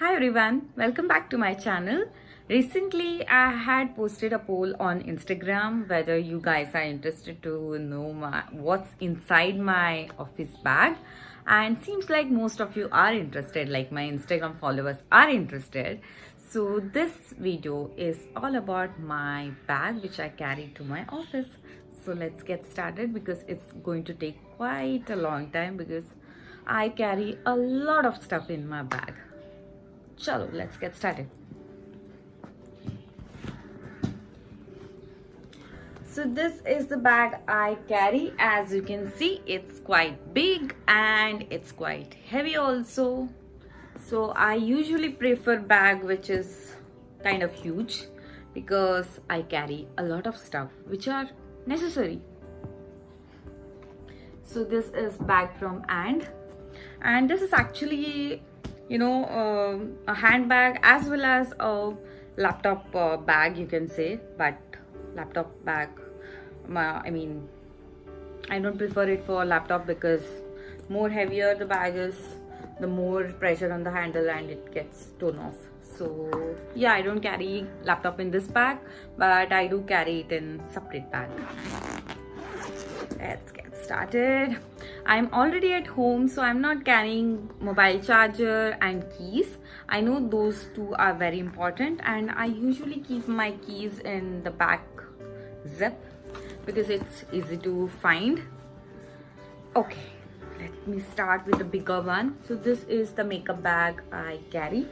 Hi everyone, welcome back to my channel. Recently I had posted a poll on Instagram whether you guys are interested to know what's inside my office bag, and seems like most of you are interested, like my Instagram followers are interested. So this video is all about my bag which I carry to my office. So let's get started because it's going to take quite a long time because I carry a lot of stuff in my bag. Chalo, let's get started. So this is the bag I carry. As you can see, it's quite big and it's quite heavy also. So I usually prefer bag which is kind of huge because I carry a lot of stuff which are necessary. So this is bag from and this is actually a handbag as well as a laptop bag, you can say, but laptop bag, I don't prefer it for laptop because more heavier the bag is, the more pressure on the handle and it gets torn off. So yeah, I don't carry laptop in this bag, but I do carry it in separate bag. Let's get started. I'm already at home, so I'm not carrying mobile charger and keys. I know those two are very important, and I usually keep my keys in the back zip because it's easy to find. Okay, let me start with the bigger one. So this is the makeup bag I carry.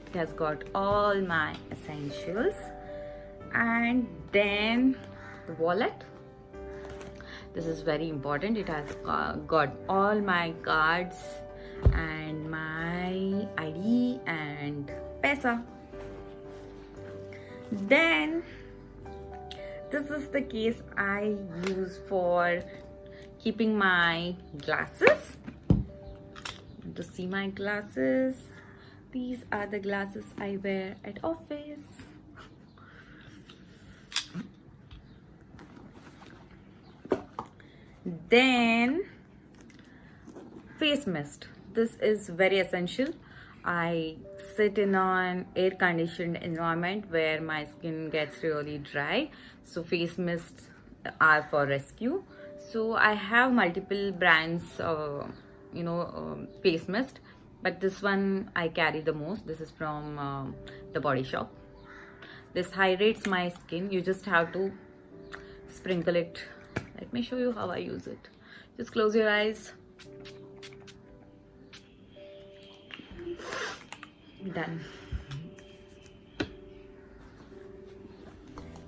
It has got all my essentials, and then the wallet. This is very important. It has got all my cards and my ID and paisa. Then this is the case I use for keeping my glasses. To see my glasses, these are the glasses I wear at office. Then face mist. This is very essential. I sit in an air conditioned environment where my skin gets really dry, so face mists are for rescue. So I have multiple brands face mist, but this one I carry the most. This is from the Body Shop. This hydrates my skin. You just have to sprinkle it. Let me show you how I use it. Just close your eyes. Done.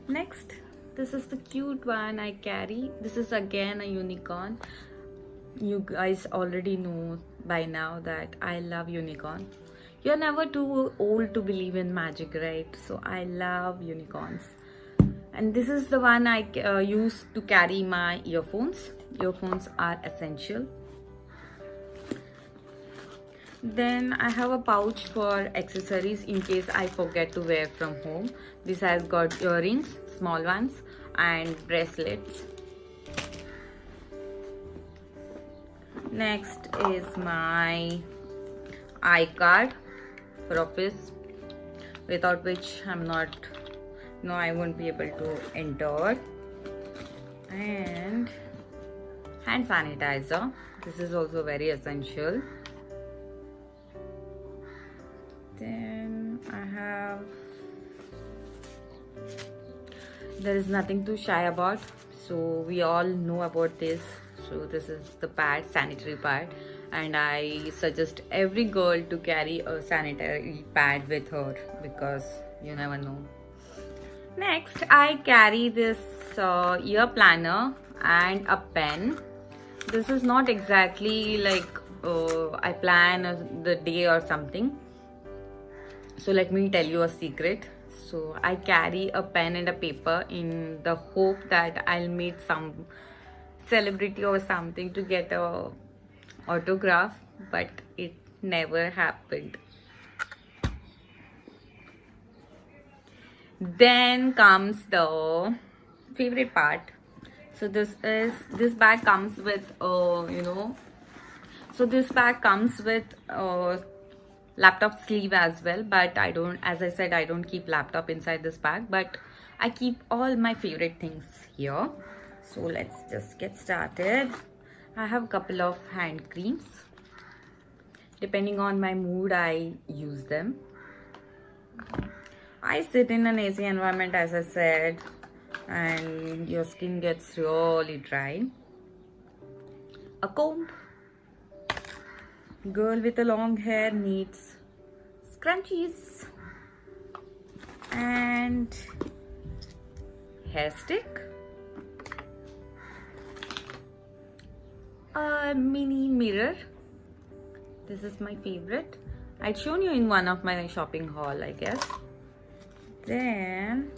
Next, this is the cute one I carry. This is again a unicorn. You guys already know by now that I love unicorn. You're never too old to believe in magic, right? So I love unicorns. And this is the one I use to carry my earphones. Earphones are essential. Then I have a pouch for accessories in case I forget to wear from home. This has got earrings, small ones, and bracelets. Next is my iCard for office, without which I won't be able to enter. And hand sanitizer. This is also very essential. Then there is nothing to shy about, so we all know about this. So this is the pad, sanitary pad, and I suggest every girl to carry a sanitary pad with her because you never know. Next, I carry this ear planner and a pen. This is not exactly like I plan the day or something. So let me tell you a secret. So I carry a pen and a paper in the hope that I'll meet some celebrity or something to get a autograph, but it never happened. Then comes the favorite part. So this bag comes with laptop sleeve as well, but I don't, as I said, I don't keep laptop inside this bag, but I keep all my favorite things here. So let's just get started. I have a couple of hand creams. Depending on my mood, I use them. I sit in an AC environment, as I said, and your skin gets really dry. A comb. Girl with a long hair needs scrunchies and hair stick. A mini mirror. This is my favorite. I'd shown you in one of my shopping haul, I guess. Then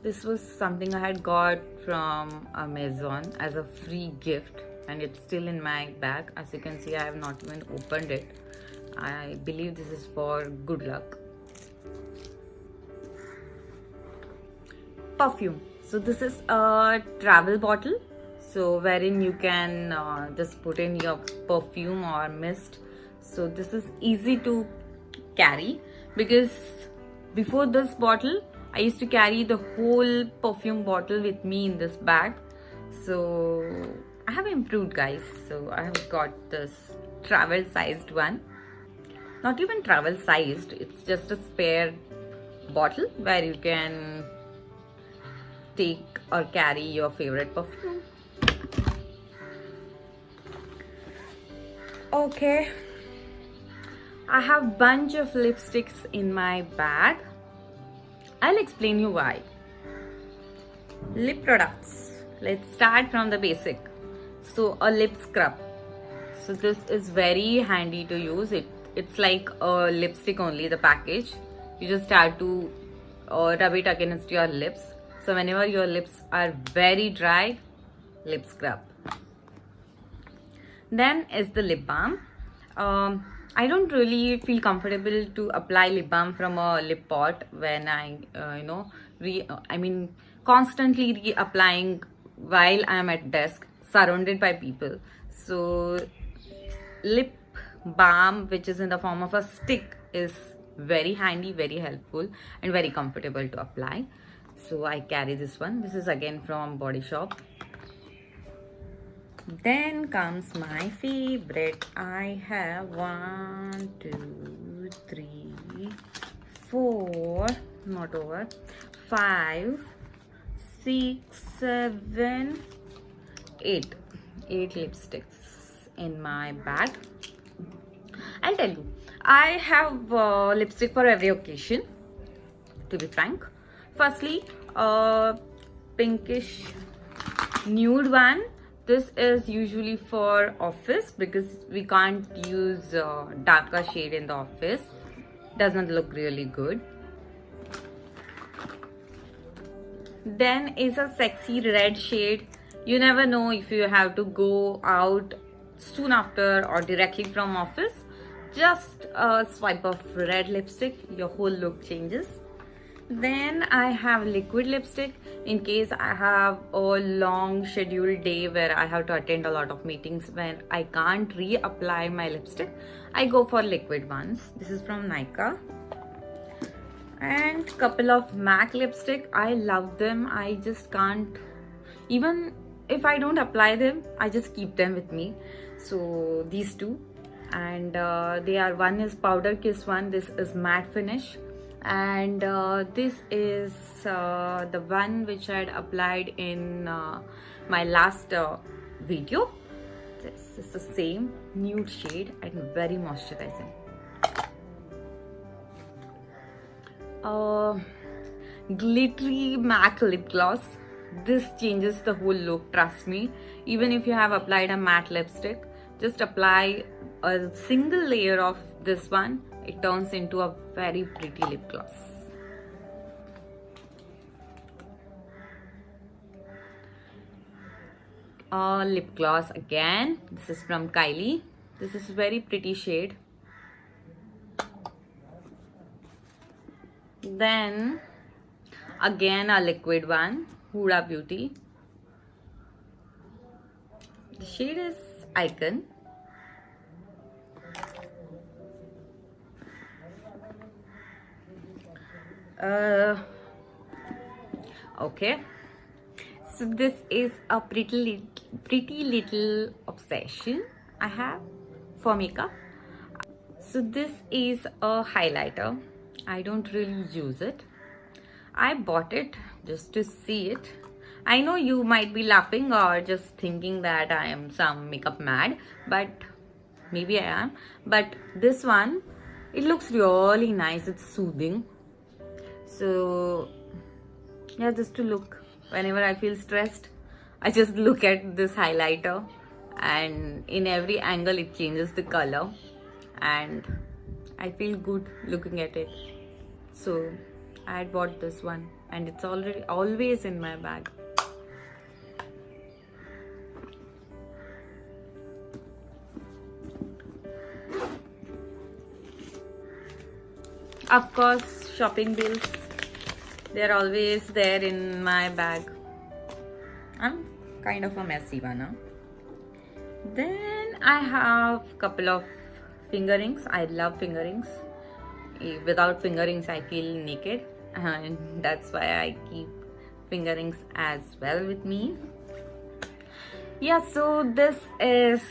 this was something I had got from Amazon as a free gift, and it's still in my bag. As you can see, I have not even opened it. I believe this is for good luck. Perfume. So this is a travel bottle, so wherein you can just put in your perfume or mist. So this is easy to carry, because before this bottle I used to carry the whole perfume bottle with me in this bag. So I have improved, guys. So I have got this travel sized one. Not even travel sized, it's just a spare bottle where you can take or carry your favorite perfume. Okay, I have bunch of lipsticks in my bag. I'll explain you why. Lip products. Let's start from the basic. So a lip scrub. So this is very handy to use. It's like a lipstick only, the package. You just start to rub it against your lips. So whenever your lips are very dry, lip scrub. Then is the lip balm. I don't really feel comfortable to apply lip balm from a lip pot when I, constantly reapplying while I am at desk, surrounded by people. So lip balm, which is in the form of a stick, is very handy, very helpful, and very comfortable to apply. So I carry this one. This is again from Body Shop. Then comes my favorite. I have 1, 2, 3, 4, not over, 5, 6, 7, 8 lipsticks in my bag. I'll tell you, I have lipstick for every occasion, to be frank. Firstly, pinkish nude one. This is usually for office, because we can't use darker shade in the office. Doesn't look really good. Then is a sexy red shade. You never know if you have to go out soon after or directly from office. Just a swipe of red lipstick, your whole look changes. Then I have liquid lipstick in case I have a long scheduled day where I have to attend a lot of meetings when I can't reapply my lipstick. I go for liquid ones. This is from Nykaa. And couple of MAC lipstick. I love them. I just can't, even if I don't apply them, I just keep them with me. So these two, and they are, one is powder kiss one, this is matte finish, and this is the one which I had applied in my last video. This is the same nude shade and very moisturizing. Glittery MAC lip gloss. This changes the whole look, trust me. Even if you have applied a matte lipstick, just apply a single layer of this one, it turns into a very pretty lip gloss. Lip gloss again. This is from Kylie. This is very pretty shade. Then again a liquid one, Huda Beauty. The shade is Icon. uh okay, so this is a pretty little obsession I have for makeup. So this is a highlighter. I don't really use it. I bought it just to see it. I know you might be laughing or just thinking that I am some makeup mad, but maybe I am. But this one, it looks really nice. It's soothing. So yeah, just to look. Whenever I feel stressed, I just look at this highlighter, and in every angle it changes the color, and I feel good looking at it. So I had bought this one, and it's always in my bag. Of course, shopping bills, they're always there in my bag. I'm kind of a messy one, huh? Then I have a couple of finger rings. I love finger rings. Without finger rings, I feel naked, and that's why I keep finger rings as well with me. Yeah, so this is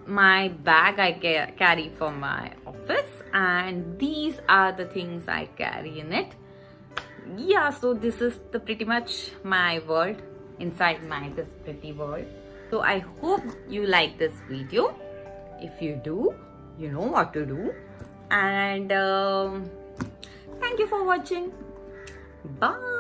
my bag I carry for my office, and these are the things I carry in it. Yeah, so this is the pretty much my world inside this pretty world. So I hope you like this video. If you do, you know what to do. And thank you for watching. Bye.